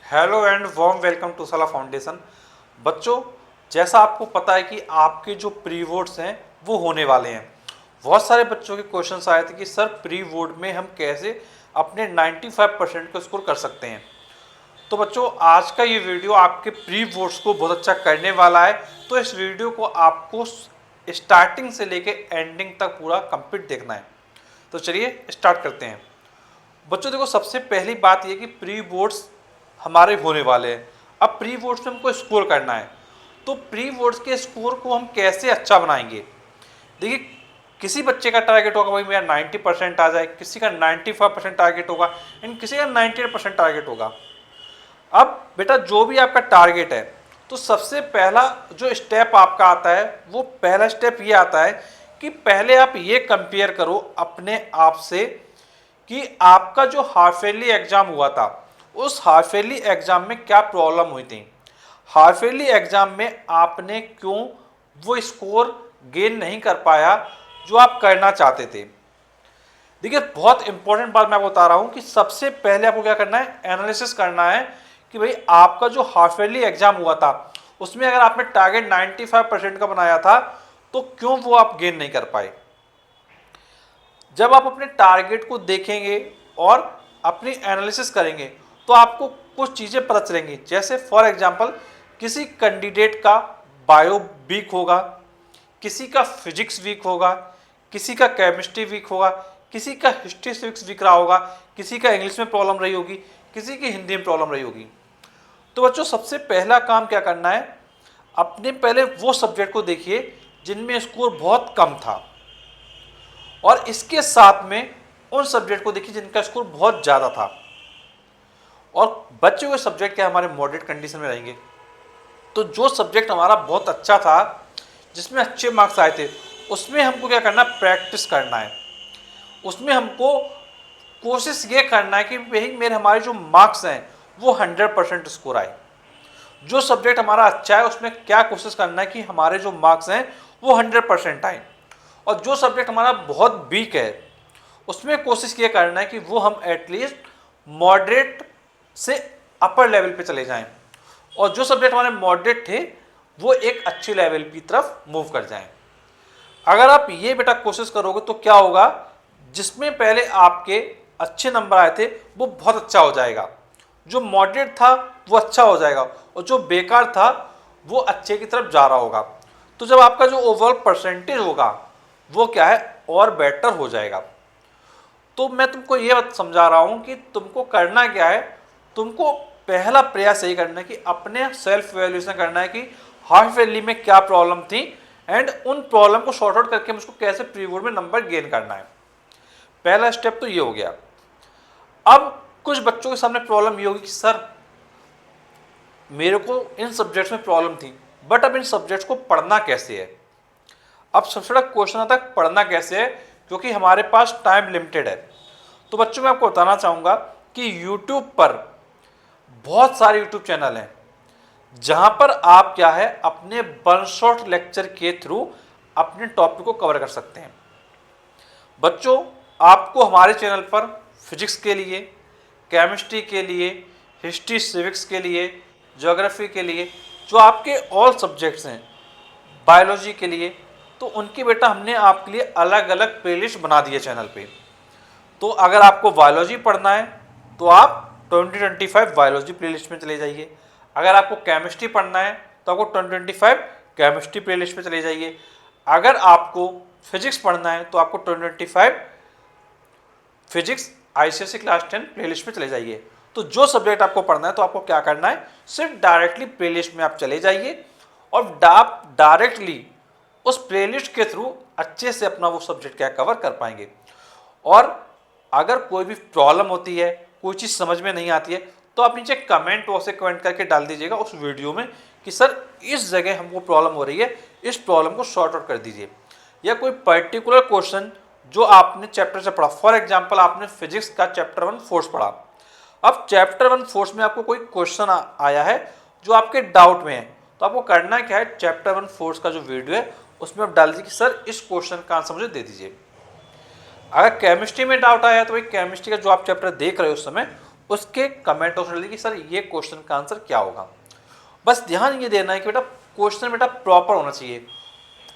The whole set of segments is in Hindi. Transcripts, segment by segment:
Hello and warm welcome to Sala foundation. बच्चों, जैसा आपको पता है कि आपके जो प्री बोर्ड्स हैं वो होने वाले हैं। बहुत सारे बच्चों के क्वेश्चंस आए थे कि सर प्री बोर्ड में हम कैसे अपने 95% को स्कोर कर सकते हैं। तो बच्चों, आज का ये वीडियो आपके प्री बोर्ड्स को बहुत अच्छा करने वाला है। तो इस वीडियो को आपको स्टार्टिंग से लेके एंडिंग तक पूरा कंप्लीट देखना है। तो चलिए स्टार्ट करते हैं। बच्चों देखो, सबसे पहली बात यह कि प्री बोर्ड्स हमारे होने वाले हैं। अब प्री बोर्ड्स में हमको स्कोर करना है, तो प्री बोर्ड्स के स्कोर को हम कैसे अच्छा बनाएंगे। देखिए, किसी बच्चे का टारगेट होगा भाई मेरा 90% आ जाए, किसी का 95% टारगेट होगा एंड किसी का 98% टारगेट होगा। अब बेटा, जो भी आपका टारगेट है, तो सबसे पहला जो स्टेप आपका आता है, वो पहला स्टेप ये आता है कि पहले आप ये कंपेयर करो अपने आप से कि आपका जो हाफ ईयरली एग्जाम हुआ था, उस हाफ ईयरली एग्जाम में क्या प्रॉब्लम हुई थी। हाफ ईयरली एग्जाम में आपने क्यों वो स्कोर गेन नहीं कर पाया जो आप करना चाहते थे। देखिए, बहुत इंपॉर्टेंट बात मैं आपको बता रहा हूं कि सबसे पहले आपको क्या करना है, एनालिसिस करना है कि भाई आपका जो हाफ ईयरली एग्जाम हुआ था उसमें अगर आपने टारगेट 95% का बनाया था तो क्यों वो आप गेन नहीं कर पाए। जब आप अपने टारगेट को देखेंगे और अपनी एनालिसिस करेंगे तो आपको कुछ चीज़ें पता चलेंगी। जैसे फॉर एग्जांपल, किसी कैंडिडेट का बायो वीक होगा, किसी का फिजिक्स वीक होगा, किसी का केमिस्ट्री वीक होगा, किसी का हिस्ट्री सिविक्स वीक रहा होगा, किसी का इंग्लिश में प्रॉब्लम रही होगी, किसी की हिंदी में प्रॉब्लम रही होगी। तो बच्चों, सबसे पहला काम क्या करना है, अपने पहले वो सब्जेक्ट को देखिए जिनमें स्कोर बहुत कम था, और इसके साथ में उन सब्जेक्ट को देखिए जिनका स्कोर बहुत ज़्यादा था। और बचे हुए सब्जेक्ट क्या हमारे मॉडरेट कंडीशन में रहेंगे। तो जो सब्जेक्ट हमारा बहुत अच्छा था, जिसमें अच्छे मार्क्स आए थे, उसमें हमको क्या करना है, प्रैक्टिस करना है। उसमें हमको कोशिश ये करना है कि भाई मेरे हमारे जो मार्क्स हैं वो 100% स्कोर आए। जो सब्जेक्ट हमारा अच्छा है उसमें क्या कोशिश करना है कि हमारे जो मार्क्स हैं वो 100% आए। और जो सब्जेक्ट हमारा बहुत वीक है उसमें कोशिश ये करना है कि वो हम एटलीस्ट मॉडरेट से अपर लेवल पे चले जाएं, और जो सब्जेक्ट हमारे मॉडरेट थे वो एक अच्छे लेवल की तरफ मूव कर जाएं। अगर आप ये बेटा कोशिश करोगे तो क्या होगा, जिसमें पहले आपके अच्छे नंबर आए थे वो बहुत अच्छा हो जाएगा, जो मॉडरेट था वो अच्छा हो जाएगा, और जो बेकार था वो अच्छे की तरफ जा रहा होगा। तो जब आपका जो ओवरऑल परसेंटेज होगा वो क्या है, और बेटर हो जाएगा। तो मैं तुमको ये बात समझा रहा हूँ कि तुमको करना क्या है, तुमको पहला प्रयास यही करना है कि अपने सेल्फ वैल्यूएशन करना है कि हाफ ईयरली में क्या प्रॉब्लम थी एंड उन प्रॉब्लम को सॉर्ट आउट करके मुझको कैसे प्री बोर्ड में नंबर गेन करना है। पहला स्टेप तो ये हो गया। अब कुछ बच्चों के सामने प्रॉब्लम ये होगी कि सर मेरे को इन सब्जेक्ट्स में प्रॉब्लम थी, बट अब इन सब्जेक्ट्स को पढ़ना कैसे है। अब सबसे बड़ा क्वेश्चन आता है पढ़ना कैसे है, क्योंकि हमारे पास टाइम लिमिटेड है। तो बच्चों, मैं आपको बताना चाहूँगा कि यूट्यूब पर बहुत सारे यूट्यूब चैनल हैं जहाँ पर आप क्या है, अपने वन शॉट लेक्चर के थ्रू अपने टॉपिक को कवर कर सकते हैं। बच्चों, आपको हमारे चैनल पर फिजिक्स के लिए, केमिस्ट्री के लिए, हिस्ट्री सिविक्स के लिए, ज्योग्राफी के लिए, जो आपके ऑल सब्जेक्ट्स हैं, बायोलॉजी के लिए, तो उनकी बेटा हमने आपके लिए अलग अलग प्लेलिस्ट बना दी है चैनल पे। तो अगर आपको बायोलॉजी पढ़ना है तो आप 2025 बायोलॉजी प्लेलिस्ट में चले जाइए। अगर आपको केमिस्ट्री पढ़ना है तो आपको 2025 केमिस्ट्री प्लेलिस्ट में चले जाइए। अगर आपको फिजिक्स पढ़ना है तो आपको 2025 फिजिक्स आईसीएसई क्लास 10 प्लेलिस्ट में चले जाइए। तो जो सब्जेक्ट आपको पढ़ना है तो आपको क्या करना है, सिर्फ डायरेक्टली प्लेलिस्ट में आप चले जाइए और आप डायरेक्टली उस प्लेलिस्ट के थ्रू अच्छे से अपना वो सब्जेक्ट क्या कवर कर पाएंगे। और अगर कोई भी प्रॉब्लम होती है, कोई चीज़ समझ में नहीं आती है, तो आप नीचे कमेंट बॉक्स से कमेंट करके डाल दीजिएगा उस वीडियो में कि सर इस जगह हमको प्रॉब्लम हो रही है, इस प्रॉब्लम को सॉर्ट आउट कर दीजिए। या कोई पर्टिकुलर क्वेश्चन जो आपने चैप्टर से पढ़ा, फॉर एग्जाम्पल आपने फिजिक्स का चैप्टर 1 फोर्स पढ़ा, अब चैप्टर 1 फोर्स में आपको कोई क्वेश्चन आया है जो आपके डाउट में है, तो आपको करना क्या है, चैप्टर 1 फोर्स का जो वीडियो है उसमें आप डाल दीजिए कि सर इस क्वेश्चन का आंसर मुझे दे दीजिए। अगर केमिस्ट्री में डाउट आया तो भाई केमिस्ट्री का जो आप चैप्टर देख रहे हो उस समय उसके कमेंट बॉक्स में कि सर ये क्वेश्चन का आंसर क्या होगा। बस ध्यान ये देना है कि बेटा क्वेश्चन बेटा प्रॉपर होना चाहिए।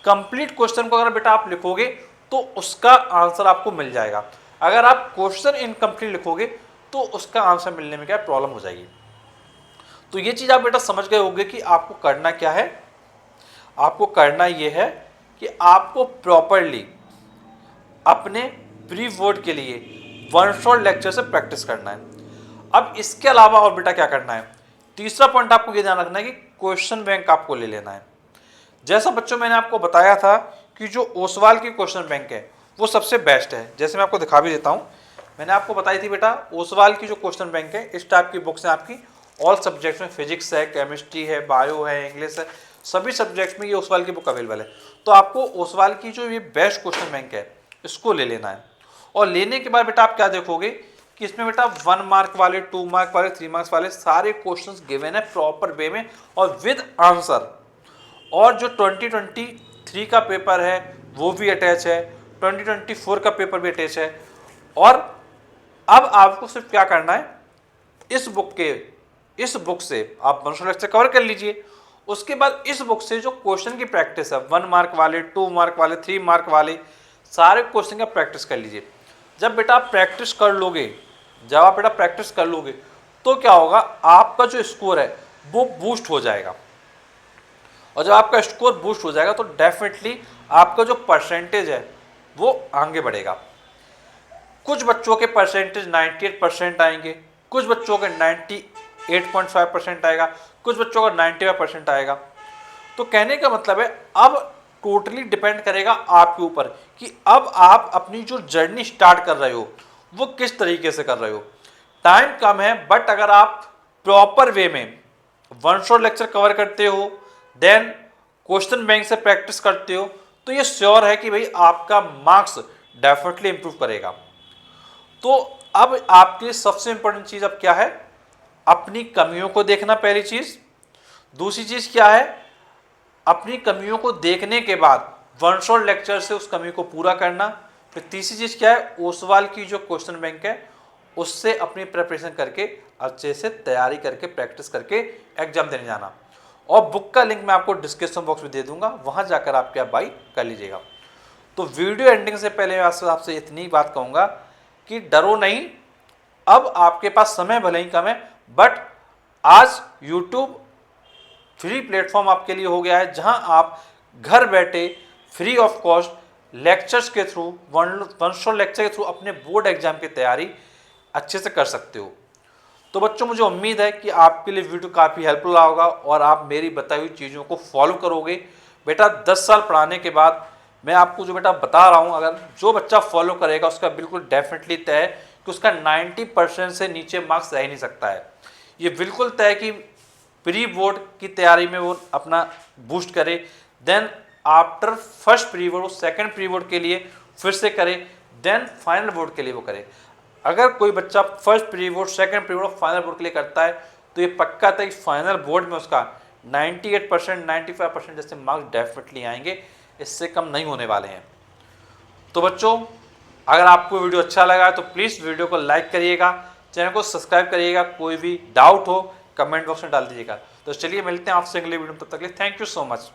कंप्लीट क्वेश्चन को अगर बेटा आप लिखोगे तो उसका आंसर आपको मिल जाएगा। अगर आप क्वेश्चन इनकम्प्लीट लिखोगे तो उसका आंसर मिलने में क्या प्रॉब्लम हो जाएगी। तो ये चीज़ आप बेटा समझ गए होंगे कि आपको करना क्या है। आपको करना ये है कि आपको प्रॉपरली अपने प्री बोर्ड के लिए वन शॉट लेक्चर से प्रैक्टिस करना है। अब इसके अलावा और बेटा क्या करना है, तीसरा पॉइंट आपको ये ध्यान रखना है कि क्वेश्चन बैंक आपको ले लेना है। जैसा बच्चों मैंने आपको बताया था कि जो ओसवाल की क्वेश्चन बैंक है वो सबसे बेस्ट है। जैसे मैं आपको दिखा भी देता हूँ, मैंने आपको बताई थी बेटा ओसवाल की जो क्वेश्चन बैंक है इस टाइप की बुक्स हैं आपकी ऑल सब्जेक्ट्स में, फिजिक्स है, केमिस्ट्री है, बायो है, इंग्लिश है, सभी सब्जेक्ट्स में ये ओसवाल की बुक अवेलेबल है। तो आपको ओसवाल की जो ये बेस्ट क्वेश्चन बैंक है इसको ले लेना है। और लेने के बाद बेटा आप क्या देखोगे कि इसमें बेटा 1 मार्क वाले, 2 मार्क वाले, 3 मार्क्स वाले सारे क्वेश्चंस गिवन है प्रॉपर वे में और विद आंसर। और जो 2023 का पेपर है वो भी अटैच है, 2024 का पेपर भी अटैच है। और अब आपको सिर्फ क्या करना है, इस बुक से आप 100 लेक्चर कवर कर लीजिए। उसके बाद इस बुक से जो क्वेश्चन की प्रैक्टिस है 1 मार्क वाले, 2 मार्क वाले, 3 मार्क वाले सारे क्वेश्चन का प्रैक्टिस कर लीजिए। जब बेटा आप प्रैक्टिस कर लोगे, तो क्या होगा, आपका जो स्कोर है वो बूस्ट हो जाएगा। और जब आपका स्कोर बूस्ट हो जाएगा तो डेफिनेटली आपका जो परसेंटेज है वो आगे बढ़ेगा। कुछ बच्चों के परसेंटेज 98% आएंगे, कुछ बच्चों के 98.5% आएगा, कुछ बच्चों का 95% आएगा। तो कहने का मतलब है अब टोटली डिपेंड करेगा आपके ऊपर कि अब आप अपनी जो जर्नी स्टार्ट कर रहे हो वो किस तरीके से कर रहे हो। टाइम कम है बट अगर आप प्रॉपर वे में 1 शॉट लेक्चर कवर करते हो, देन क्वेश्चन बैंक से प्रैक्टिस करते हो, तो ये श्योर है कि भाई आपका मार्क्स डेफिनेटली इंप्रूव करेगा। तो अब आपके लिए सबसे इंपॉर्टेंट चीज अब क्या है, अपनी कमियों को देखना पहली चीज। दूसरी चीज क्या है, अपनी कमियों को देखने के बाद 1 शॉट लेक्चर से उस कमी को पूरा करना। फिर तीसरी चीज क्या है, ओसवाल की जो क्वेश्चन बैंक है उससे अपनी प्रिपरेशन करके अच्छे से तैयारी करके प्रैक्टिस करके एग्जाम देने जाना। और बुक का लिंक मैं आपको डिस्क्रिप्शन बॉक्स में दे दूंगा, वहां जाकर आप क्या बाई कर लीजिएगा। तो वीडियो एंडिंग से पहले मैं आपसे इतनी बात कहूंगा कि डरो नहीं, अब आपके पास समय भले ही कम है बट आज यूट्यूब फ्री प्लेटफॉर्म आपके लिए हो गया है, जहां आप घर बैठे फ्री ऑफ कॉस्ट लेक्चर्स के थ्रू, वन शॉट लेक्चर के थ्रू अपने बोर्ड एग्जाम की तैयारी अच्छे से कर सकते हो। तो बच्चों मुझे उम्मीद है कि आपके लिए वीडियो काफ़ी हेल्पफुल रहा होगा और आप मेरी बताई हुई चीज़ों को फॉलो करोगे। बेटा 10 साल पढ़ाने के बाद मैं आपको जो बेटा बता रहा हूँ, अगर जो बच्चा फॉलो करेगा उसका बिल्कुल डेफिनेटली तय है कि उसका 90% से नीचे मार्क्स रह ही नहीं सकता है। ये बिल्कुल तय है कि प्री बोर्ड की तैयारी में वो अपना बूस्ट करे, then after first pre board वो सेकेंड प्री बोर्ड के लिए फिर से करे, देन फाइनल बोर्ड के लिए वो करे। अगर कोई बच्चा first pre board, second pre board, final board के लिए करता है तो ये पक्का था कि फाइनल बोर्ड में उसका 98%, 95% जैसे मार्क्स डेफिनेटली आएंगे, इससे कम नहीं होने वाले हैं। तो बच्चों अगर आपको वीडियो अच्छा लगा तो प्लीज़ वीडियो को लाइक करिएगा, चैनल को सब्सक्राइब करिएगा, कोई भी डाउट हो कमेंट बॉक्स में डाल दीजिएगा। तो चलिए मिलते हैं आपसे अगले वीडियो में, तब तक के लिए थैंक यू सो मच।